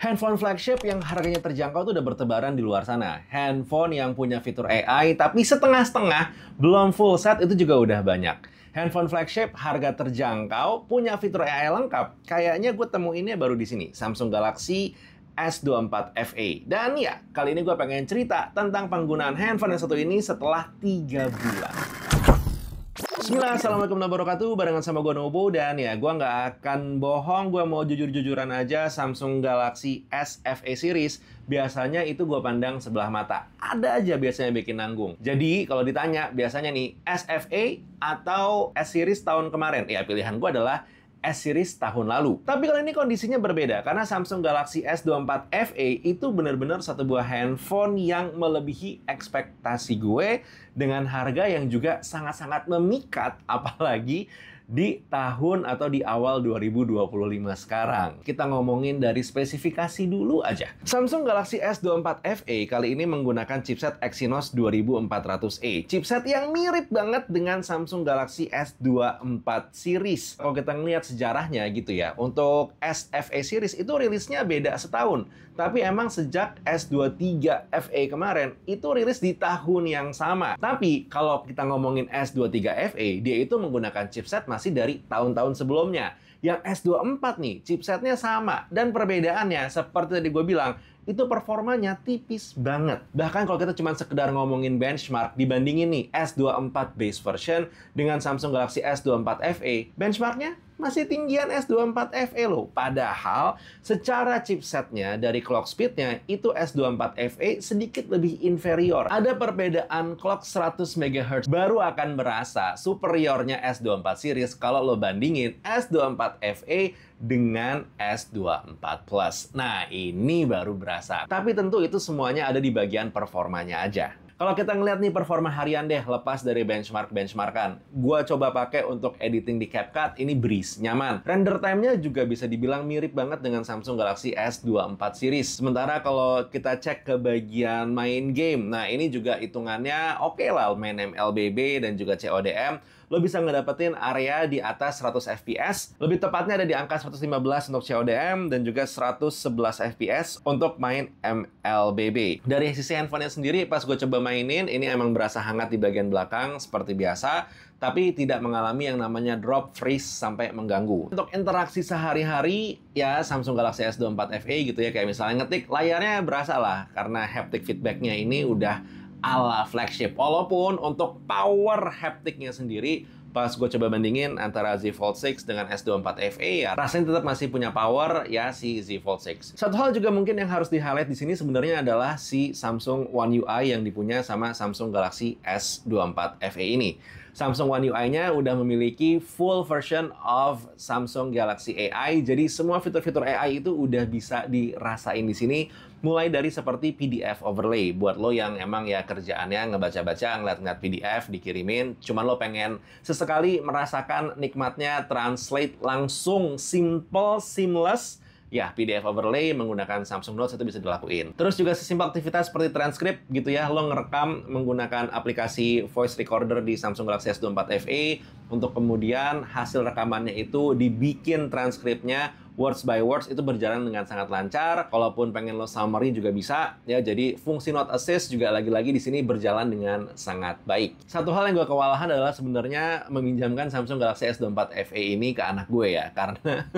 Handphone flagship yang harganya terjangkau tuh udah bertebaran di luar sana. Handphone yang punya fitur AI tapi setengah-setengah, belum full set itu juga udah banyak. Handphone flagship harga terjangkau, punya fitur AI lengkap. Kayaknya gue temuinnya baru di sini, Samsung Galaxy S24 FE. Dan ya, kali ini gue pengen cerita tentang penggunaan handphone yang satu ini setelah 3 bulan. Bismillah, assalamualaikum warahmatullahi wabarakatuh. Barengan sama gue Nobo. Dan ya, gue nggak akan bohong. Gue mau jujur-jujuran aja. Samsung Galaxy S FE series biasanya itu gue pandang sebelah mata. Ada aja biasanya bikin nanggung. Jadi kalau ditanya biasanya nih S FE atau S series tahun kemarin, ya pilihan gue adalah S-Series tahun lalu. Tapi kali ini kondisinya berbeda, karena Samsung Galaxy S24 FE itu benar-benar satu buah handphone yang melebihi ekspektasi gue dengan harga yang juga sangat-sangat memikat, apalagi di tahun atau di awal 2025 sekarang. Kita ngomongin dari spesifikasi dulu aja. Samsung Galaxy S24 FE kali ini menggunakan chipset Exynos 2400E. Chipset yang mirip banget dengan Samsung Galaxy S24 series. Kalau kita ngeliat sejarahnya gitu ya, untuk S FE series itu rilisnya beda setahun. Tapi emang sejak S23 FE kemarin, itu rilis di tahun yang sama. Tapi kalau kita ngomongin S23 FE, dia itu menggunakan chipset masih dari tahun-tahun sebelumnya. Yang S24 nih, chipsetnya sama. Dan perbedaannya, seperti tadi gue bilang, itu performanya tipis banget. Bahkan kalau kita cuma sekedar ngomongin benchmark, dibandingin nih S24 base version dengan Samsung Galaxy S24 FE, benchmarknya masih tinggian S24 FE loh. Padahal secara chipsetnya dari clock speednya itu S24 FE sedikit lebih inferior. Ada perbedaan clock 100 MHz. Baru akan berasa superiornya S24 series kalau lo bandingin S24 FE dengan S24 Plus. Nah, ini baru berasa. Tapi tentu itu semuanya ada di bagian performanya aja. Kalau kita ngeliat nih performa harian deh, lepas dari benchmark-benchmarkan. Gua coba pakai untuk editing di CapCut, ini breeze, nyaman. Render time-nya juga bisa dibilang mirip banget dengan Samsung Galaxy S24 series. Sementara kalau kita cek ke bagian main game, nah ini juga hitungannya oke lah, main MLBB dan juga CODM. Lo bisa ngedapetin area di atas 100 FPS. Lebih tepatnya ada di angka 115 untuk CODM dan juga 111 FPS untuk main MLBB. Dari sisi handphonenya sendiri, pas gue coba mainin, ini emang berasa hangat di bagian belakang seperti biasa, tapi tidak mengalami yang namanya drop, freeze, sampai mengganggu. Untuk interaksi sehari-hari, ya Samsung Galaxy S24 FE gitu ya, kayak misalnya ngetik, layarnya berasa lah, karena haptic feedback-nya ini udah ala flagship. Walaupun untuk power haptiknya sendiri, pas gue coba bandingin antara Z Fold 6 dengan S24 FE, ya rasanya tetap masih punya power ya si Z Fold 6. Satu hal juga mungkin yang harus di-highlight di sini sebenarnya adalah si Samsung One UI yang dipunya sama Samsung Galaxy S24 FE ini. Samsung One UI-nya udah memiliki full version of Samsung Galaxy AI, jadi semua fitur-fitur AI itu udah bisa dirasain di sini, mulai dari seperti PDF overlay buat lo yang emang ya kerjaannya ngebaca-baca, ngeliat-ngeliat PDF dikirimin, cuman lo pengen sesekali merasakan nikmatnya translate langsung, simple, seamless. Ya, PDF overlay menggunakan Samsung Notes itu bisa dilakuin. Terus juga sesimpel aktivitas seperti transkrip gitu ya, lo ngerekam menggunakan aplikasi voice recorder di Samsung Galaxy S24 FE, untuk kemudian hasil rekamannya itu dibikin transkripnya words by words, itu berjalan dengan sangat lancar. Kalaupun pengen lo summary juga bisa ya. Jadi fungsi note assist juga lagi-lagi di sini berjalan dengan sangat baik. Satu hal yang gue kewalahan adalah sebenarnya meminjamkan Samsung Galaxy S24 FE ini ke anak gue ya, karena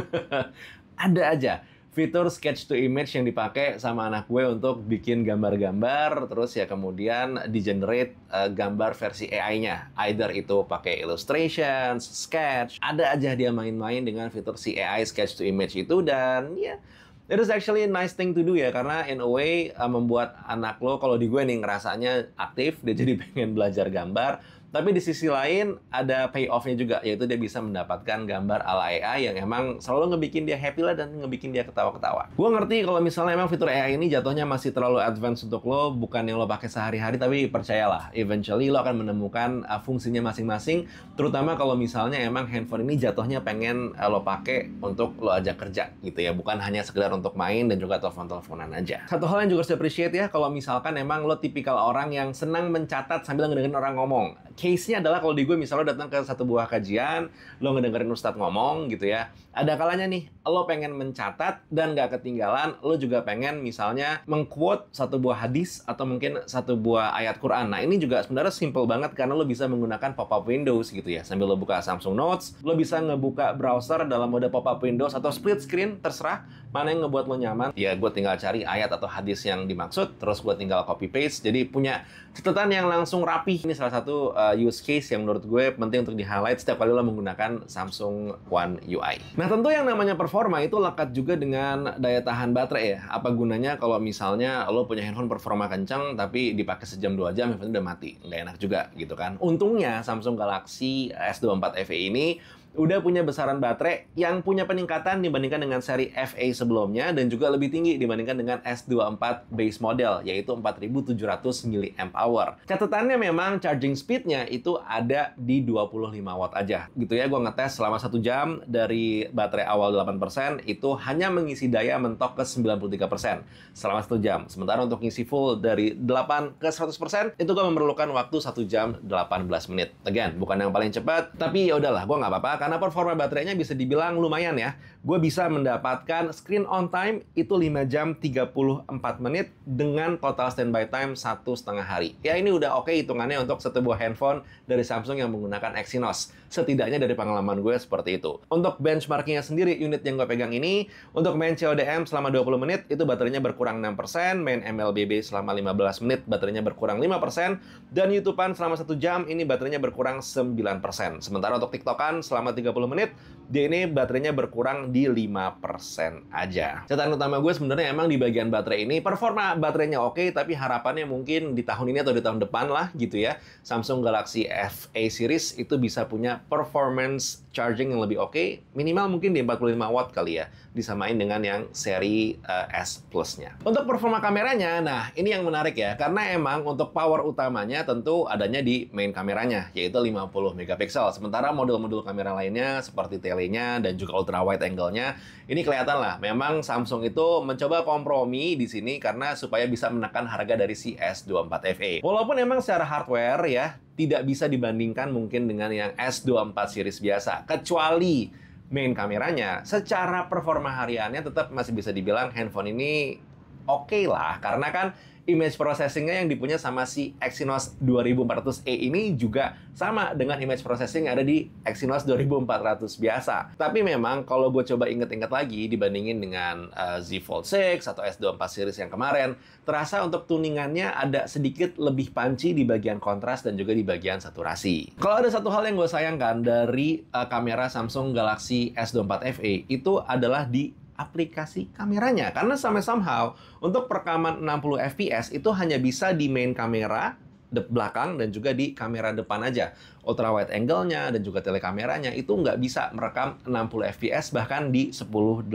ada aja fitur sketch to image yang dipakai sama anak gue untuk bikin gambar-gambar, terus ya kemudian di-generate gambar versi AI-nya. Either itu pakai illustrations, sketch, ada aja dia main-main dengan fitur si AI sketch to image itu. Dan ya, it is actually a nice thing to do ya, karena in a way membuat anak lo, kalau di gue nih ngerasanya aktif, dia jadi pengen belajar gambar. Tapi di sisi lain ada payoff-nya juga, yaitu dia bisa mendapatkan gambar ala AI yang emang selalu ngebikin dia happy lah dan ngebikin dia ketawa-ketawa. Gue ngerti kalau misalnya emang fitur AI ini jatuhnya masih terlalu advance untuk lo, bukan yang lo pakai sehari-hari, tapi percayalah, eventually lo akan menemukan fungsinya masing-masing, terutama kalau misalnya emang handphone ini jatuhnya pengen lo pakai untuk lo ajak kerja gitu ya, bukan hanya sekedar untuk main dan juga telepon-teleponan aja. Satu hal yang juga harus di appreciate ya, kalau misalkan emang lo tipikal orang yang senang mencatat sambil ngedengerin orang ngomong. case-nya adalah kalau di gue misalnya lo datang ke satu buah kajian, lo ngedengerin Ustadz ngomong gitu ya. Ada kalanya nih, lo pengen mencatat dan nggak ketinggalan, lo juga pengen misalnya mengquote satu buah hadis atau mungkin satu buah ayat Quran. Nah, ini juga sebenarnya simple banget karena lo bisa menggunakan pop-up Windows gitu ya. Sambil lo buka Samsung Notes, lo bisa ngebuka browser dalam mode pop-up Windows atau split screen, terserah mana yang ngebuat lo nyaman. Ya, gue tinggal cari ayat atau hadis yang dimaksud, terus gue tinggal copy paste. Jadi punya catatan yang langsung rapih. Ini salah satu use case yang menurut gue penting untuk di-highlight setiap kali lo menggunakan Samsung One UI. Nah, tentu yang namanya performa itu lekat juga dengan daya tahan baterai ya. Apa gunanya kalau misalnya lo punya handphone performa kencang tapi dipakai sejam 2 jam handphone udah mati. Nggak enak juga gitu kan. Untungnya Samsung Galaxy S24 FE ini udah punya besaran baterai yang punya peningkatan dibandingkan dengan seri FA sebelumnya dan juga lebih tinggi dibandingkan dengan S24 base model, yaitu 4700 mAh. Catatannya memang charging speed-nya itu ada di 25 watt aja. Gitu ya, gue ngetes selama 1 jam dari baterai awal 8%, itu hanya mengisi daya mentok ke 93% selama 1 jam. Sementara untuk ngisi full dari 8 ke 100%, itu gue memerlukan waktu 1 jam 18 menit. Again, bukan yang paling cepat, tapi ya udahlah, gue nggak apa-apa. Karena performa baterainya bisa dibilang lumayan ya. Gue bisa mendapatkan screen on time itu 5 jam 34 menit dengan total standby time 1,5 hari. Ya ini udah oke hitungannya untuk satu buah handphone dari Samsung yang menggunakan Exynos. Setidaknya dari pengalaman gue seperti itu. Untuk benchmarkingnya sendiri, unit yang gue pegang ini, untuk main CODM selama 20 menit, itu baterainya berkurang 6%, main MLBB selama 15 menit, baterainya berkurang 5%, dan YouTubean selama 1 jam, ini baterainya berkurang 9%. Sementara untuk TikTokan selama 30 menit, dia ini baterainya berkurang di 5% aja. Catatan utama gue sebenarnya emang di bagian baterai ini, performa baterainya oke, tapi harapannya mungkin di tahun ini atau di tahun depan lah gitu ya, Samsung Galaxy FA series itu bisa punya performance charging yang lebih oke, minimal mungkin di 45 watt kali ya, disamain dengan yang seri S Plus-nya. Untuk performa kameranya, nah ini yang menarik ya, karena emang untuk power utamanya tentu adanya di main kameranya, yaitu 50 megapiksel. Sementara model-model kamera lainnya seperti telenya dan juga ultra wide angle-nya, ini kelihatan lah, memang Samsung itu mencoba kompromi di sini karena supaya bisa menekan harga dari si S24 FE. Walaupun emang secara hardware ya, tidak bisa dibandingkan mungkin dengan yang S24 series biasa, kecuali main kameranya, secara performa hariannya tetap masih bisa dibilang handphone ini oke lah, karena kan image processing-nya yang dipunya sama si Exynos 2400E ini juga sama dengan image processing yang ada di Exynos 2400 biasa. Tapi memang kalau gue coba inget-inget lagi dibandingin dengan Z Fold 6 atau S24 series yang kemarin, terasa untuk tuningannya ada sedikit lebih panci di bagian kontras dan juga di bagian saturasi. Kalau ada satu hal yang gue sayangkan dari kamera Samsung Galaxy S24 FE itu adalah di aplikasi kameranya, karena somehow untuk perekaman 60 fps itu hanya bisa di main kamera belakang dan juga di kamera depan aja. Ultra wide angle-nya dan juga telekameranya itu nggak bisa merekam 60 fps bahkan di 1080.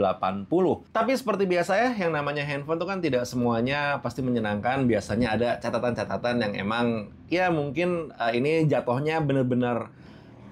Tapi seperti biasa ya, yang namanya handphone itu kan tidak semuanya pasti menyenangkan. Biasanya ada catatan-catatan yang emang ya mungkin ini jatuhnya bener-bener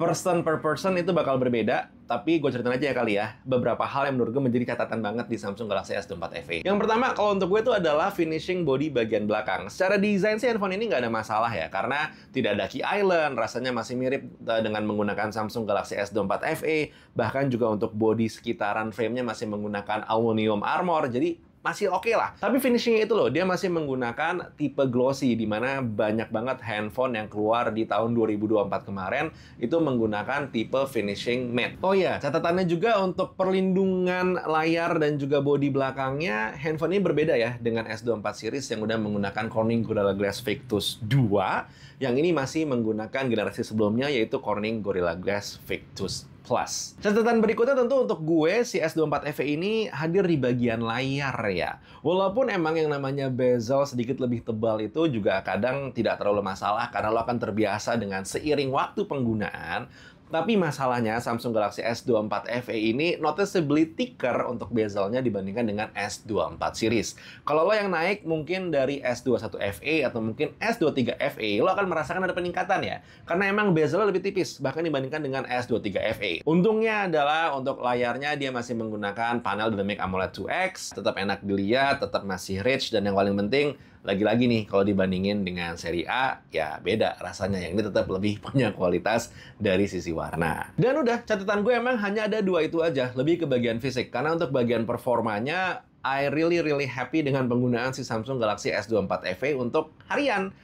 person per person itu bakal berbeda, tapi gue ceritain aja ya kali ya, beberapa hal yang menurut gue menjadi catatan banget di Samsung Galaxy S24 FE. Yang pertama, kalau untuk gue itu adalah finishing body bagian belakang. Secara desain sih handphone ini nggak ada masalah ya, karena tidak ada key island, rasanya masih mirip dengan menggunakan Samsung Galaxy S24 FE, bahkan juga untuk body sekitaran frame-nya masih menggunakan aluminium armor, jadi masih oke lah. Tapi finishingnya itu loh, dia masih menggunakan tipe glossy, di mana banyak banget handphone yang keluar di tahun 2024 kemarin itu menggunakan tipe finishing matte. Oh ya, catatannya juga untuk perlindungan layar dan juga bodi belakangnya, handphone ini berbeda ya dengan S24 series yang udah menggunakan Corning Gorilla Glass Victus 2, yang ini masih menggunakan generasi sebelumnya yaitu Corning Gorilla Glass Victus Plus. Catatan berikutnya tentu untuk gue, si S24 FE ini hadir di bagian layar ya. Walaupun emang yang namanya bezel sedikit lebih tebal itu juga kadang tidak terlalu masalah karena lo akan terbiasa dengan seiring waktu penggunaan. Tapi masalahnya Samsung Galaxy S24 FE ini noticeably thicker untuk bezelnya dibandingkan dengan S24 series. Kalau lo yang naik mungkin dari S21 FE atau mungkin S23 FE, lo akan merasakan ada peningkatan ya. Karena emang bezelnya lebih tipis, bahkan dibandingkan dengan S23 FE. Untungnya adalah untuk layarnya dia masih menggunakan panel Dynamic AMOLED 2X, tetap enak dilihat, tetap masih rich, dan yang paling penting Lagi-lagi nih, kalau dibandingin dengan seri A, ya beda rasanya. Yang ini tetap lebih punya kualitas dari sisi warna. Dan udah, catatan gue emang hanya ada dua itu aja, lebih ke bagian fisik. Karena untuk bagian performanya, I really happy dengan penggunaan si Samsung Galaxy S24 FE untuk harian.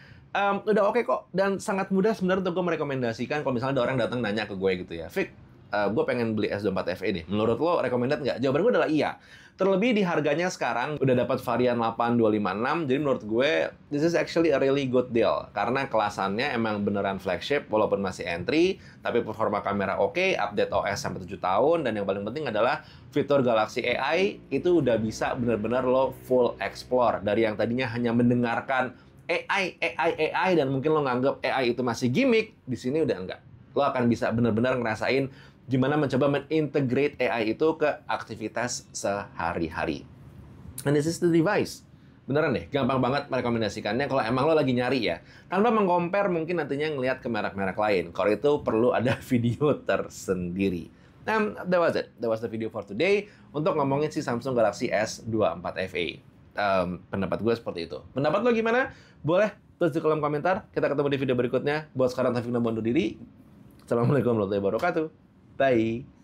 Udah oke kok, dan sangat mudah sebenarnya untuk gue merekomendasikan kalau misalnya ada orang datang nanya ke gue gitu ya, Vic, gue pengen beli S24 FE deh. Menurut lo recommended nggak? Jawaban gue adalah iya. Terlebih di harganya sekarang udah dapat varian 8256, jadi menurut gue this is actually a really good deal. Karena kelasannya emang beneran flagship walaupun masih entry, tapi performa kamera oke, update OS sampai 7 tahun, dan yang paling penting adalah fitur Galaxy AI itu udah bisa bener-bener lo full explore. Dari yang tadinya hanya mendengarkan AI, dan mungkin lo nganggap AI itu masih gimmick, di sini udah enggak. Lo akan bisa benar-benar ngerasain gimana mencoba mengintegrate AI itu ke aktivitas sehari-hari. And this is the device. Beneran deh, gampang banget merekomendasikannya kalau emang lo lagi nyari ya. Tanpa mengcompare mungkin nantinya ngelihat ke merek-merek lain. Kalau itu perlu ada video tersendiri. Nah, that was it. That was the video for today. Untuk ngomongin si Samsung Galaxy S24 FE. Pendapat gue seperti itu. Pendapat lo gimana? Boleh tulis di kolom komentar. Kita ketemu di video berikutnya. Buat sekarang Taufik undur diri. Assalamualaikum warahmatullahi wabarakatuh. Bye.